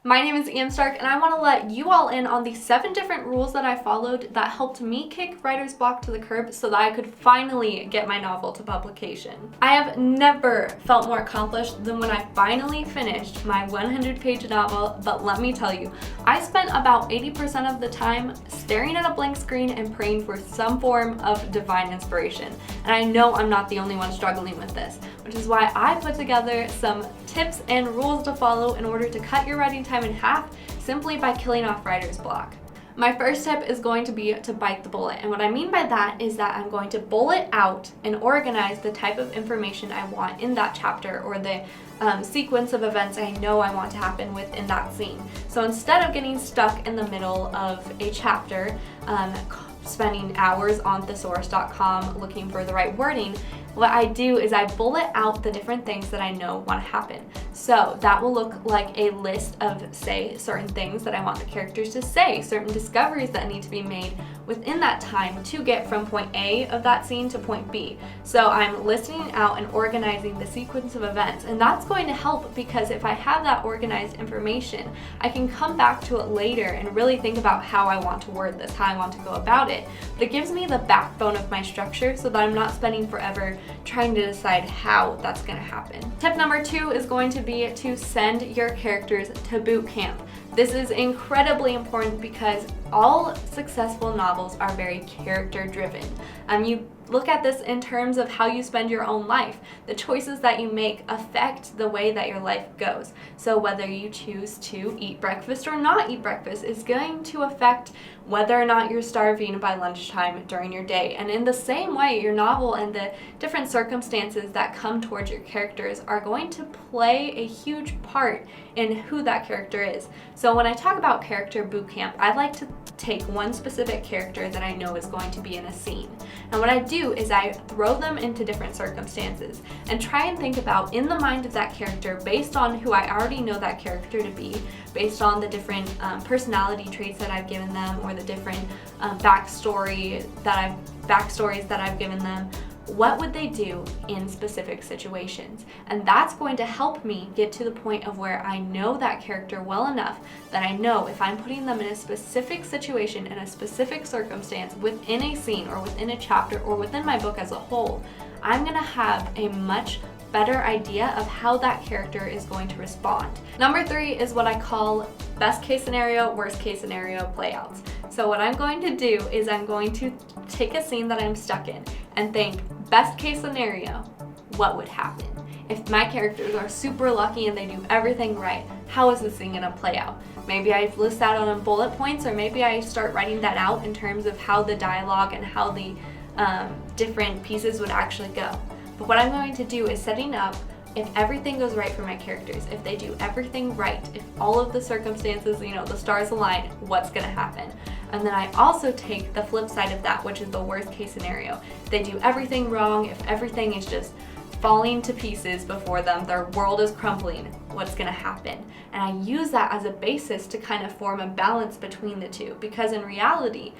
My name is Ian Stark, and I want to let you all in on the 7 different rules that I followed that helped me kick writer's block to the curb so that I could finally get my novel to publication. I have never felt more accomplished than when I finally finished my 100-page novel, but let me tell you, I spent about 80% of the time staring at a blank screen and praying for some form of divine inspiration. And I know I'm not the only one struggling with this, which is why I put together some tips and rules to follow in order to cut your writing time in half simply by killing off writer's block. My first tip is going to be to bite the bullet, and what I mean by that is that I'm going to bullet out and organize the type of information I want in that chapter or the sequence of events I know I want to happen within that scene. So instead of getting stuck in the middle of a chapter, spending hours on thesaurus.com looking for the right wording, what I do is I bullet out the different things that I know want to happen. So that will look like a list of, say, certain things that I want the characters to say, certain discoveries that need to be made within that time to get from point A of that scene to point B. So I'm listing out and organizing the sequence of events, and that's going to help because if I have that organized information, I can come back to it later and really think about how I want to word this, how I want to go about it. But it gives me the backbone of my structure so that I'm not spending forever trying to decide how that's going to happen. Tip number 2 is going to be to send your characters to boot camp. This is incredibly important because all successful novels are very character driven. You look at this in terms of how you spend your own life. The choices that you make affect the way that your life goes. So whether you choose to eat breakfast or not eat breakfast is going to affect whether or not you're starving by lunchtime during your day. And in the same way, your novel and the different circumstances that come towards your characters are going to play a huge part in who that character is. So when I talk about character boot camp, I like to take one specific character that I know is going to be in a scene. And what I do is I throw them into different circumstances and try and think about, in the mind of that character, based on who I already know that character to be, based on the different personality traits that I've given them or the different backstories that I've given them, what would they do in specific situations? And that's going to help me get to the point of where I know that character well enough that I know if I'm putting them in a specific situation, in a specific circumstance, within a scene or within a chapter or within my book as a whole, I'm gonna have a much better idea of how that character is going to respond. Number 3 is what I call best case scenario, worst case scenario playouts. So what I'm going to do is I'm going to take a scene that I'm stuck in and think, best case scenario, what would happen? If my characters are super lucky and they do everything right, how is this thing gonna play out? Maybe I list that on bullet points, or maybe I start writing that out in terms of how the dialogue and how the different pieces would actually go. But what I'm going to do is setting up, if everything goes right for my characters, if they do everything right, if all of the circumstances, the stars align, what's gonna happen? And then I also take the flip side of that, which is the worst case scenario. If they do everything wrong, if everything is just falling to pieces before them, their world is crumbling, what's gonna happen? And I use that as a basis to kind of form a balance between the two, because in reality,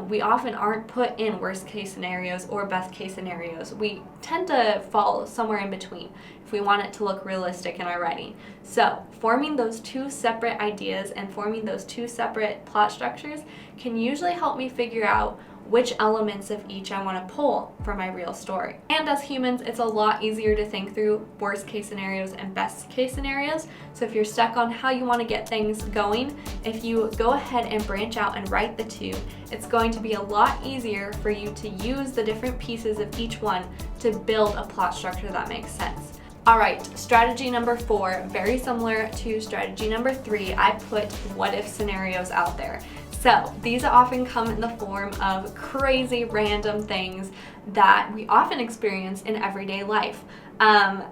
we often aren't put in worst case scenarios or best case scenarios. We tend to fall somewhere in between if we want it to look realistic in our writing. So forming those two separate ideas and forming those two separate plot structures can usually help me figure out which elements of each I want to pull for my real story. And as humans, it's a lot easier to think through worst case scenarios and best case scenarios. So if you're stuck on how you want to get things going, if you go ahead and branch out and write the two, it's going to be a lot easier for you to use the different pieces of each one to build a plot structure that makes sense. Alright, strategy number 4, very similar to strategy number 3, I put what if scenarios out there. So these often come in the form of crazy random things that we often experience in everyday life.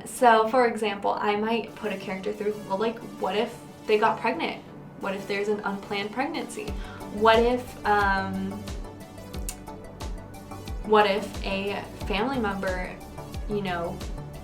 So for example, I might put a character through, well, like, what if they got pregnant? What if there's an unplanned pregnancy? What if a family member,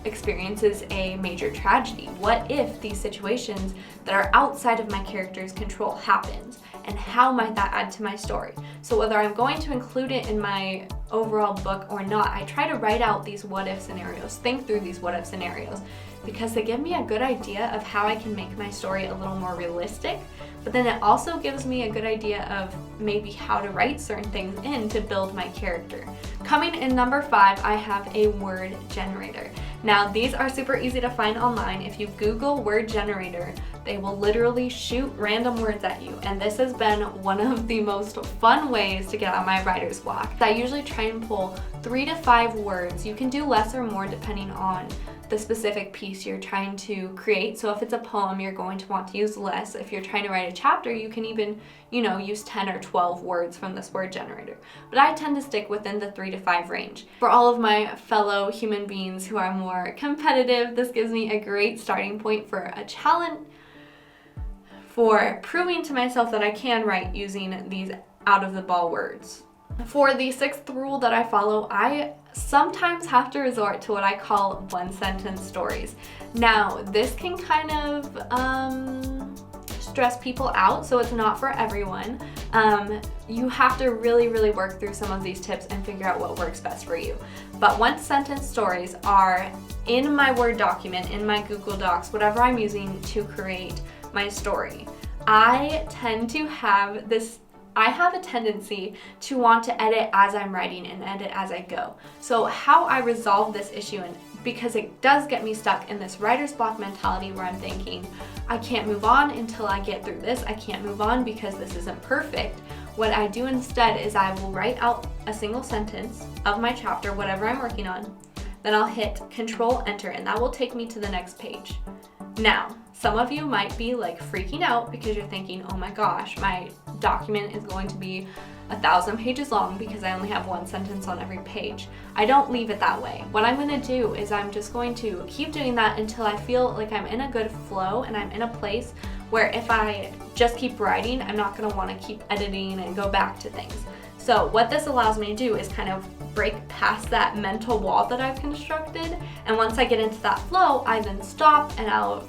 experiences a major tragedy? What if these situations that are outside of my character's control happens? And how might that add to my story? So whether I'm going to include it in my overall book or not, I try to write out these what if scenarios, think through these what if scenarios, because they give me a good idea of how I can make my story a little more realistic, but then it also gives me a good idea of maybe how to write certain things in to build my character. Coming in number 5, I have a word generator. Now, these are super easy to find online. If you Google word generator, they will literally shoot random words at you, and this has been one of the most fun ways to get out my writer's block. I usually try and pull 3 to 5 words. You can do less or more depending on the specific piece you're trying to create. So if it's a poem, you're going to want to use less. If you're trying to write a chapter, you can even, use 10 or 12 words from this word generator. But I tend to stick within the 3 to 5 range. For all of my fellow human beings who are more competitive, this gives me a great starting point for a challenge, for proving to myself that I can write using these out-of-the-ball words. For the 6th rule that I follow, I sometimes have to resort to what I call one-sentence stories. Now, this can kind of stress people out, so it's not for everyone. You have to really work through some of these tips and figure out what works best for you. But one-sentence stories are in my Word document, in my Google Docs, whatever I'm using to create my story. I have a tendency to want to edit as I'm writing and edit as I go. So how I resolve this issue, and because it does get me stuck in this writer's block mentality where I'm thinking, I can't move on until I get through this, I can't move on because this isn't perfect. What I do instead is I will write out a single sentence of my chapter, whatever I'm working on, then I'll hit Control Enter, and that will take me to the next page. Now, some of you might be like freaking out because you're thinking, oh my gosh, my document is going to be 1,000 pages long because I only have one sentence on every page. I don't leave it that way. What I'm going to do is I'm just going to keep doing that until I feel like I'm in a good flow and I'm in a place where if I just keep writing, I'm not going to want to keep editing and go back to things. So what this allows me to do is kind of break past that mental wall that I've constructed, and once I get into that flow, I then stop and I'll,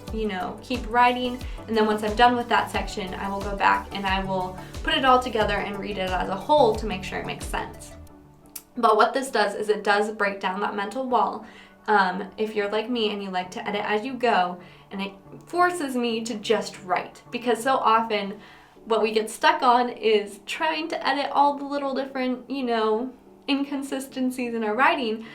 keep writing, and then once I'm done with that section, I will go back and I will put it all together and read it as a whole to make sure it makes sense. But what this does is it does break down that mental wall. If you're like me and you like to edit as you go, and it forces me to just write, because so often what we get stuck on is trying to edit all the little different, inconsistencies in our writing,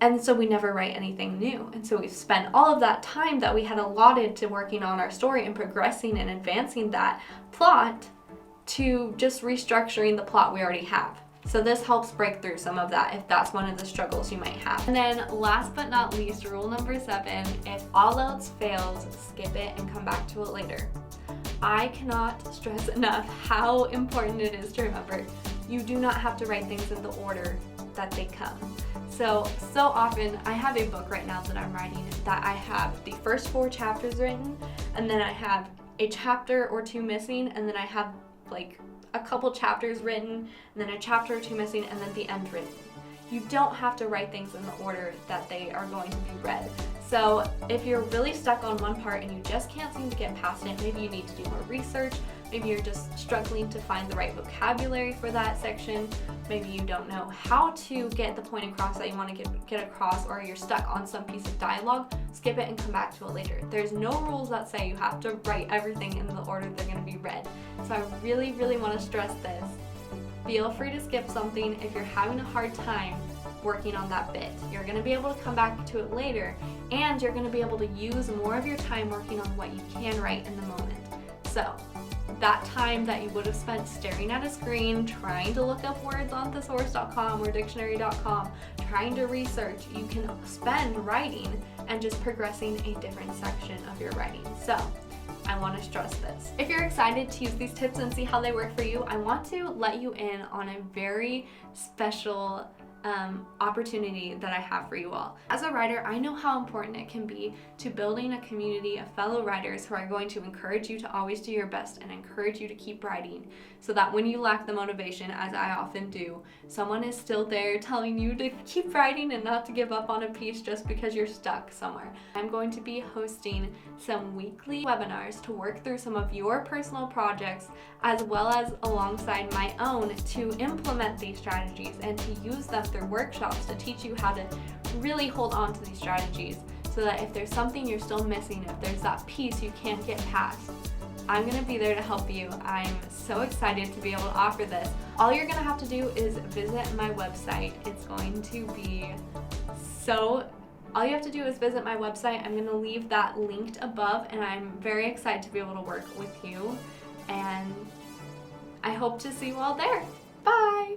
and so we never write anything new. And so we've spent all of that time that we had allotted to working on our story and progressing and advancing that plot to just restructuring the plot we already have. So this helps break through some of that if that's one of the struggles you might have. And then last but not least, rule number 7, if all else fails, skip it and come back to it later. I cannot stress enough how important it is to remember you do not have to write things in the order that they come. So often I have a book right now that I'm writing that I have the first 4 chapters written, and then I have a chapter or 2 missing, and then I have like a couple chapters written, and then a chapter or 2 missing, and then the end written. You don't have to write things in the order that they are going to be read. So if you're really stuck on one part and you just can't seem to get past it, maybe you need to do more research, maybe you're just struggling to find the right vocabulary for that section, maybe you don't know how to get the point across that you want to get across, or you're stuck on some piece of dialogue, skip it and come back to it later. There's no rules that say you have to write everything in the order they're going to be read. So I really want to stress this. Feel free to skip something if you're having a hard time working on that bit. You're going to be able to come back to it later, and you're going to be able to use more of your time working on what you can write in the moment. So that time that you would have spent staring at a screen, trying to look up words on thesaurus.com or dictionary.com, trying to research, you can spend writing and just progressing a different section of your writing. So I want to stress this. If you're excited to use these tips and see how they work for you, I want to let you in on a very special opportunity that I have for you all. As a writer, I know how important it can be to building a community of fellow writers who are going to encourage you to always do your best and encourage you to keep writing, so that when you lack the motivation, as I often do, someone is still there telling you to keep writing and not to give up on a piece just because you're stuck somewhere. I'm going to be hosting some weekly webinars to work through some of your personal projects, as well as alongside my own, to implement these strategies and to use them through workshops to teach you how to really hold on to these strategies so that if there's something you're still missing, if there's that piece you can't get past, I'm gonna be there to help you. I'm so excited to be able to offer this. All you're gonna have to do is visit my website. It's going to be all you have to do is visit my website. I'm gonna leave that linked above, and I'm very excited to be able to work with you. And I hope to see you all there. Bye!